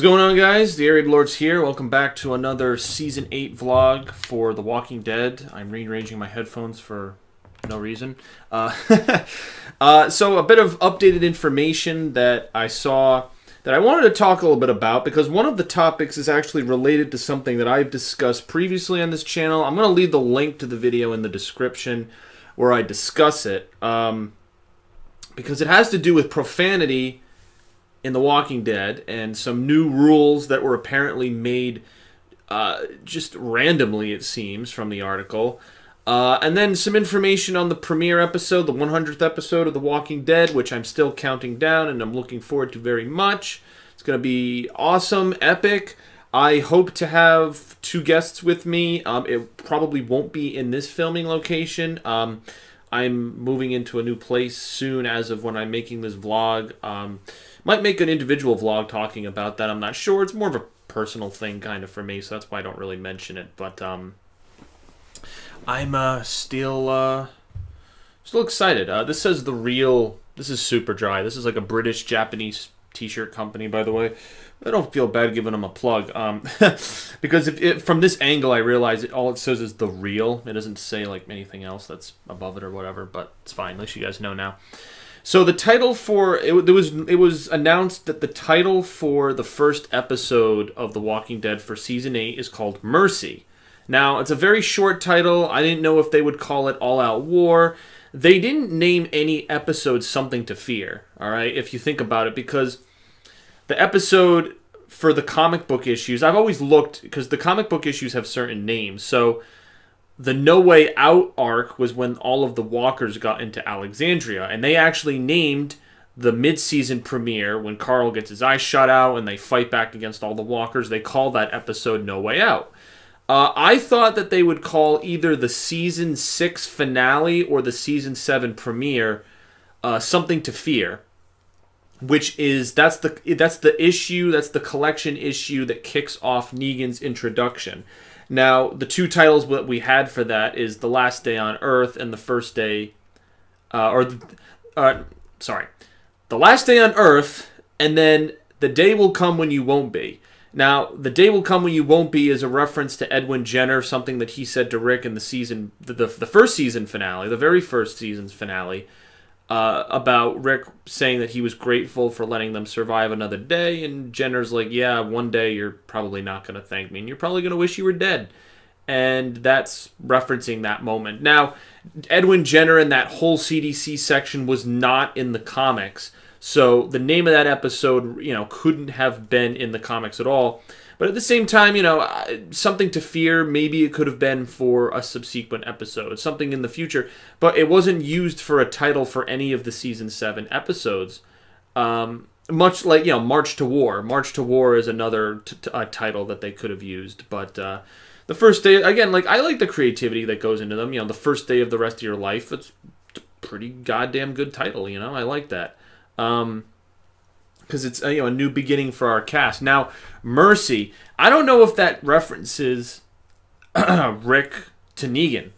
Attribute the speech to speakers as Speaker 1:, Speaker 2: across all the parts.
Speaker 1: going on, guys? TheAireaidLord's here. Welcome back to another Season 8 vlog for The Walking Dead. I'm rearranging my headphones for no reason. So a bit of updated information that I saw that I wanted to talk a little bit about, because one of the topics is actually related to something that I've discussed previously on this channel. I'm going to leave the link to the video in the description where I discuss it, because it has to do with profanity in The Walking Dead and some new rules that were apparently made just randomly, it seems, from the article. And then some information on the premiere episode, the 100th episode of The Walking Dead, which I'm still counting down and I'm looking forward to very much. It's going to be awesome, epic. I hope to have 2 guests with me. It probably won't be in this filming location. I'm moving into a new place soon as of when I'm making this vlog. Might make an individual vlog talking about that. I'm not sure. It's more of a personal thing kind of for me, so that's why I don't really mention it. But I'm still excited. This says The Real. This is super dry. This is like a British-Japanese t-shirt company, by the way. I don't feel bad giving them a plug. Because from this angle, I realize all it says is The Real. It doesn't say like anything else that's above it or whatever, but it's fine. At least you guys know now. So the title for it was announced that the title for the first episode of The Walking Dead for Season 8 is called Mercy. Now, it's a very short title. I didn't know if they would call it All Out War. They didn't name any episode Something to Fear, all right, if you think about it, because the episode for the comic book issues, I've always looked, because the comic book issues have certain names, so the No Way Out arc was when all of the walkers got into Alexandria, and they actually named the mid-season premiere when Carl gets his eyes shot out and they fight back against all the walkers. They call that episode No Way Out. I thought that they would call either the Season 6 finale or the Season 7 premiere Something to Fear, which is, that's the issue, that's the collection issue that kicks off Negan's introduction. Now, the 2 titles that we had for that is The Last Day on Earth and The First Day, The Last Day on Earth, and then The Day Will Come When You Won't Be. Now, The Day Will Come When You Won't Be is a reference to Edwin Jenner, something that he said to Rick in the season, the first season finale, the very first season's finale, about Rick saying that he was grateful for letting them survive another day, and Jenner's like, yeah, one day you're probably not going to thank me, and you're probably going to wish you were dead. And that's referencing that moment. Now, Edwin Jenner in that whole CDC section was not in the comics, so the name of that episode, couldn't have been in the comics at all. But at the same time, Something to Fear, maybe it could have been for a subsequent episode, something in the future. But it wasn't used for a title for any of the Season 7 episodes. Much like, March to War. March to War is another title that they could have used. But the first day, again, I like the creativity that goes into them. The first day of the rest of your life, it's a pretty goddamn good title, I like that. Because it's a new beginning for our cast. Now, Mercy, I don't know if that references Rick to Negan.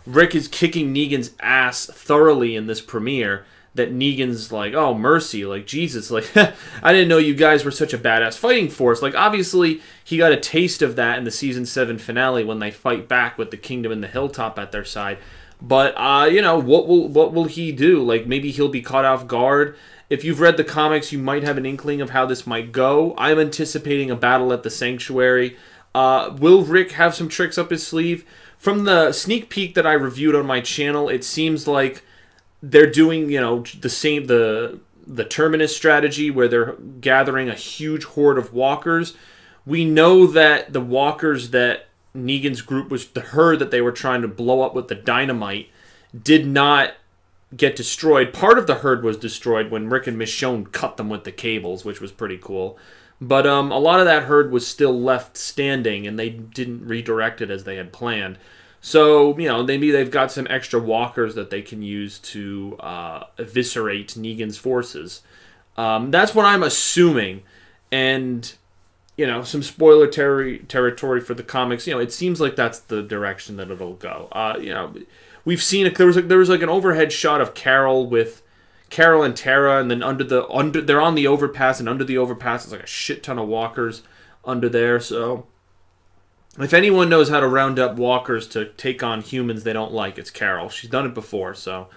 Speaker 1: Rick is kicking Negan's ass thoroughly in this premiere, that Negan's like, oh, Mercy, Jesus, I didn't know you guys were such a badass fighting force. Obviously, he got a taste of that in the Season 7 finale when they fight back with the Kingdom and the Hilltop at their side. But, what will he do? Maybe he'll be caught off guard. If you've read the comics, you might have an inkling of how this might go. I'm anticipating a battle at the Sanctuary. Will Rick have some tricks up his sleeve? From the sneak peek that I reviewed on my channel, it seems like they're doing, the Terminus strategy, where they're gathering a huge horde of walkers. We know that the walkers that Negan's group was, the herd that they were trying to blow up with the dynamite, did not get destroyed. Part of the herd was destroyed when Rick and Michonne cut them with the cables, which was pretty cool. But a lot of that herd was still left standing, and they didn't redirect it as they had planned. So, maybe they've got some extra walkers that they can use to eviscerate Negan's forces. That's what I'm assuming. And, some spoiler territory for the comics. It seems like that's the direction that it'll go. We've seen there was an overhead shot of Carol with Carol and Tara, and then they're on the overpass, and under the overpass is like a shit ton of walkers under there. So if anyone knows how to round up walkers to take on humans they don't like, it's Carol. She's done it before. So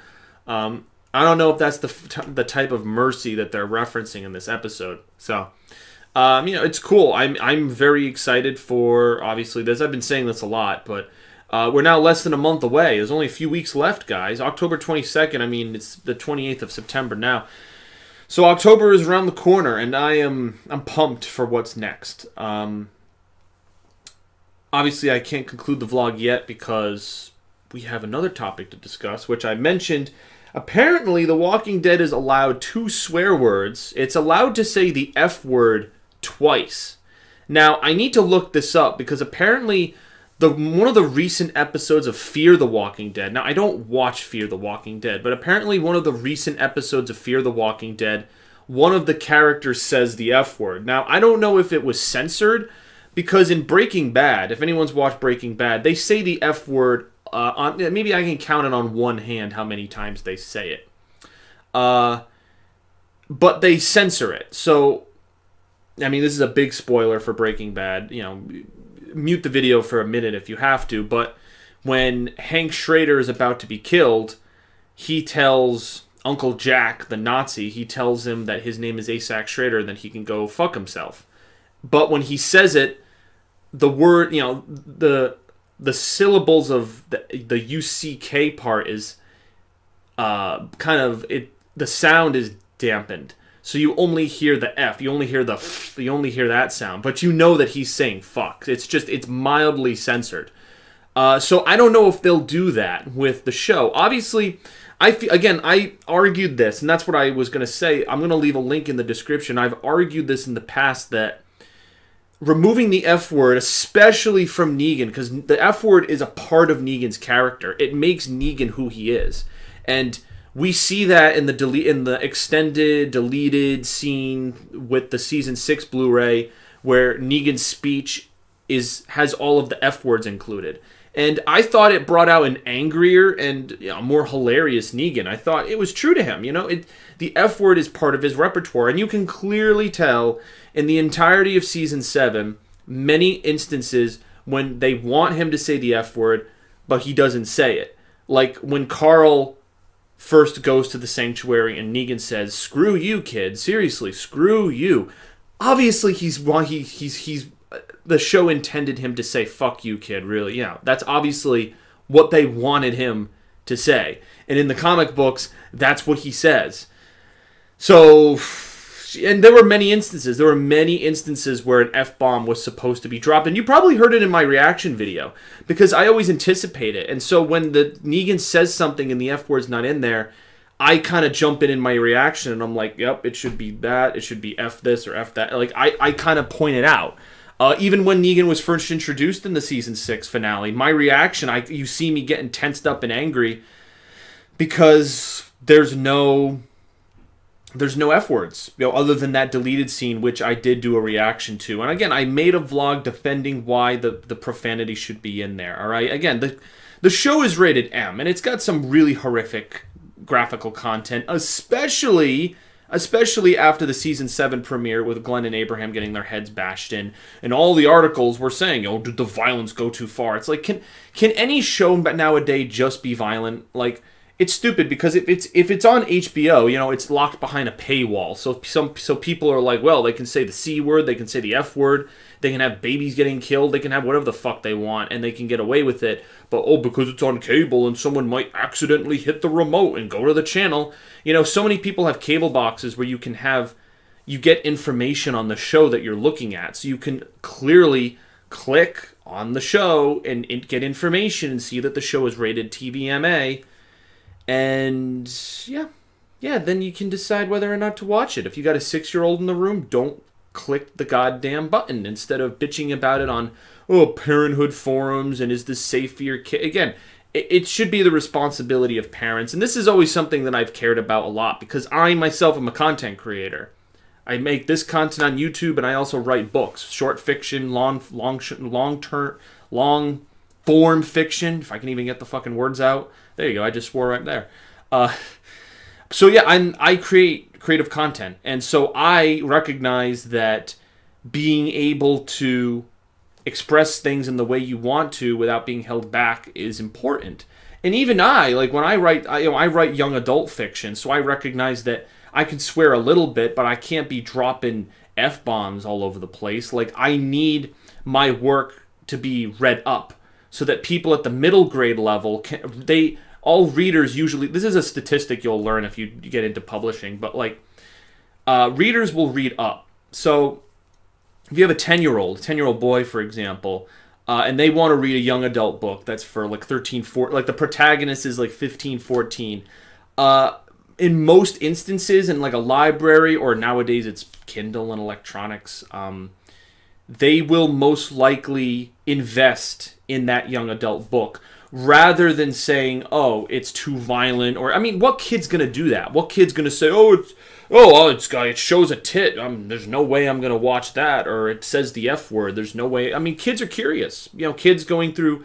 Speaker 1: I don't know if that's the type of mercy that they're referencing in this episode. So it's cool. I'm very excited for obviously this. I've been saying this a lot, but we're now less than a month away. There's only a few weeks left, guys. October 22nd. I mean, it's the 28th of September now. So October is around the corner, and I'm pumped for what's next. Obviously, I can't conclude the vlog yet because we have another topic to discuss, which I mentioned. Apparently, The Walking Dead is allowed 2 swear words. It's allowed to say the F word twice. Now, I need to look this up because apparently one of the recent episodes of Fear the Walking Dead. Now, I don't watch Fear the Walking Dead, but apparently one of the recent episodes of Fear the Walking Dead, one of the characters says the F word. Now, I don't know if it was censored, because in Breaking Bad, if anyone's watched Breaking Bad, they say the F word, maybe I can count it on one hand how many times they say it. But they censor it. So, I mean, this is a big spoiler for Breaking Bad. Mute the video for a minute if you have to. But when Hank Schrader is about to be killed, he tells Uncle Jack, the Nazi, he tells him that his name is Asac Schrader and that he can go fuck himself. But when he says it, the word, the syllables of the UCK part is the sound is dampened. So you only hear the F, you only hear the F, you only hear that sound. But you know that he's saying fuck. It's mildly censored. So I don't know if they'll do that with the show. Obviously, I argued this, and that's what I was going to say. I'm going to leave a link in the description. I've argued this in the past that removing the F word, especially from Negan, because the F word is a part of Negan's character. It makes Negan who he is. And we see that in the extended, deleted scene with the Season 6 Blu-ray, where Negan's speech has all of the F words included. And I thought it brought out an angrier and more hilarious Negan. I thought it was true to him. The F word is part of his repertoire. And you can clearly tell in the entirety of Season 7, many instances when they want him to say the F word, but he doesn't say it. Like when Carl first goes to the sanctuary and Negan says, "Screw you, kid. Seriously, screw you." Obviously, the show intended him to say, "Fuck you, kid," really. That's obviously what they wanted him to say. And in the comic books, that's what he says. So, and there were many instances. There were many instances where an F-bomb was supposed to be dropped. And you probably heard it in my reaction video, because I always anticipate it. And so when the Negan says something and the F-word's not in there, I kind of jump in my reaction, and I'm like, yep, it should be that. It should be F this or F that. Like, I kind of point it out. Even when Negan was first introduced in the Season 6 finale, my reaction, you see me getting tensed up and angry because there's no F words, other than that deleted scene, which I did do a reaction to. And again, I made a vlog defending why the profanity should be in there, all right? Again, the show is rated M, and it's got some really horrific graphical content, especially after the Season 7 premiere with Glenn and Abraham getting their heads bashed in, and all the articles were saying, did the violence go too far? It's like, can any show nowadays just be violent? Like, it's stupid, because if it's on HBO, it's locked behind a paywall. So people are like, well, they can say the C word, they can say the F word, they can have babies getting killed, they can have whatever the fuck they want, and they can get away with it. But, because it's on cable and someone might accidentally hit the remote and go to the channel. So many people have cable boxes where you get information on the show that you're looking at. So you can clearly click on the show and get information and see that the show is rated TVMA. And then you can decide whether or not to watch it. If you got a 6-year-old in the room, don't click the goddamn button instead of bitching about it on parenthood forums and is this safe for your kid. Again, it should be the responsibility of parents, and this is always something that I've cared about a lot, because I myself am a content creator. I make this content on YouTube, and I also write books, short fiction, long form fiction, if I can even get the fucking words out. There you go, I just swore right there. So yeah, I create creative content, and so I recognize that being able to express things in the way you want to without being held back is important. And even like when I write, I write young adult fiction, so I recognize that I can swear a little bit, but I can't be dropping F-bombs all over the place. Like, I need my work to be read up so that people at the middle grade level all readers usually, this is a statistic you'll learn if you get into publishing, but like readers will read up. So if you have a 10-year-old boy, for example, and they want to read a young adult book that's for like 13, 14, like the protagonist is like 15, 14, in most instances in like a library, or nowadays it's Kindle and electronics, they will most likely invest in that young adult book rather than saying, oh, it's too violent. Or, I mean, what kid's going to do that? What kid's going to say, it shows a tit. There's no way I'm going to watch that. Or it says the F word. There's no way. I mean, kids are curious. Kids going through,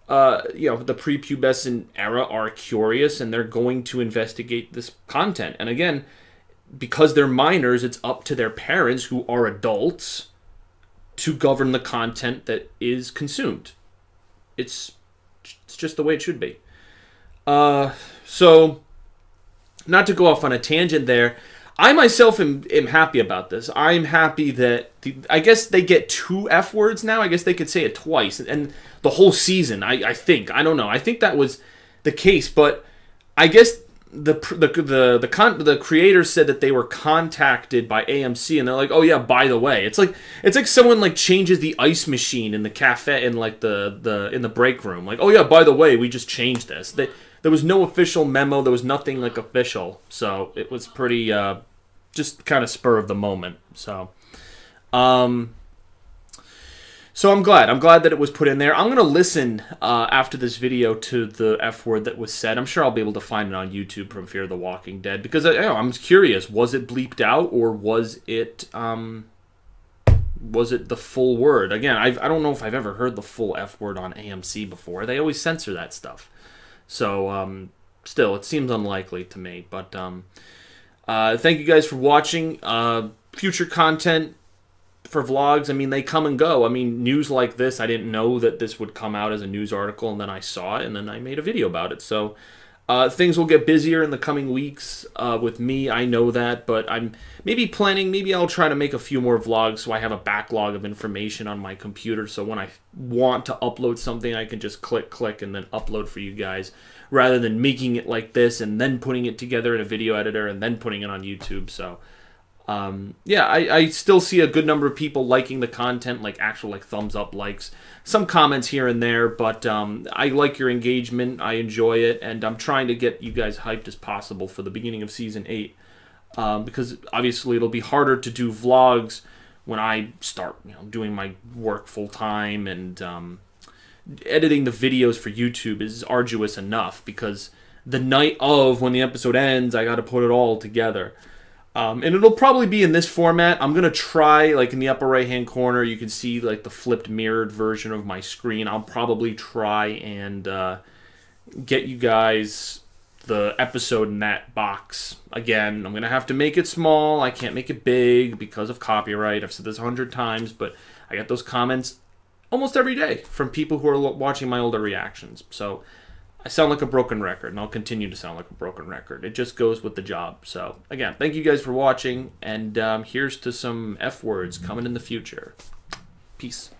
Speaker 1: the prepubescent era are curious, and they're going to investigate this content. And again, because they're minors, it's up to their parents, who are adults, to govern the content that is consumed. It's just the way it should be. So, not to go off on a tangent there, I myself am happy about this. I'm happy that, I guess they get 2 F words now. I guess they could say it twice. And the whole season, I think. I don't know. I think that was the case. But I guess the creators said that they were contacted by AMC, and they're like, oh yeah, by the way, it's like someone like changes the ice machine in the cafe, in like in the break room, like, oh yeah, by the way, we just changed this. There was no official memo, there was nothing like official, so it was pretty just kind of spur of the moment. So I'm glad that it was put in there. I'm going to listen after this video to the F word that was said. I'm sure I'll be able to find it on YouTube from Fear the Walking Dead, because I'm curious, was it bleeped out, or was it the full word? Again, I don't know if I've ever heard the full F word on AMC before. They always censor that stuff. So still, it seems unlikely to me. But thank you guys for watching. Future content for vlogs, I mean, they come and go. I mean, news like this, I didn't know that this would come out as a news article, and then I saw it, and then I made a video about it. So things will get busier in the coming weeks with me, I know that, but I'm maybe I'll try to make a few more vlogs so I have a backlog of information on my computer, so when I want to upload something, I can just click, and then upload for you guys, rather than making it like this, and then putting it together in a video editor, and then putting it on YouTube. So yeah, I still see a good number of people liking the content, like actual thumbs up likes, some comments here and there, but I like your engagement, I enjoy it, and I'm trying to get you guys hyped as possible for the beginning of Season 8, because obviously it'll be harder to do vlogs when I start doing my work full-time, and editing the videos for YouTube is arduous enough, because the night of, when the episode ends, I got to put it all together. And it'll probably be in this format. I'm going to try, like in the upper right hand corner, you can see like the flipped mirrored version of my screen. I'll probably try and get you guys the episode in that box. Again, I'm going to have to make it small. I can't make it big because of copyright. I've said this 100 times, but I get those comments almost every day from people who are watching my older reactions. So I sound like a broken record, and I'll continue to sound like a broken record. It just goes with the job. So, again, thank you guys for watching, and here's to some F words coming in the future. Peace.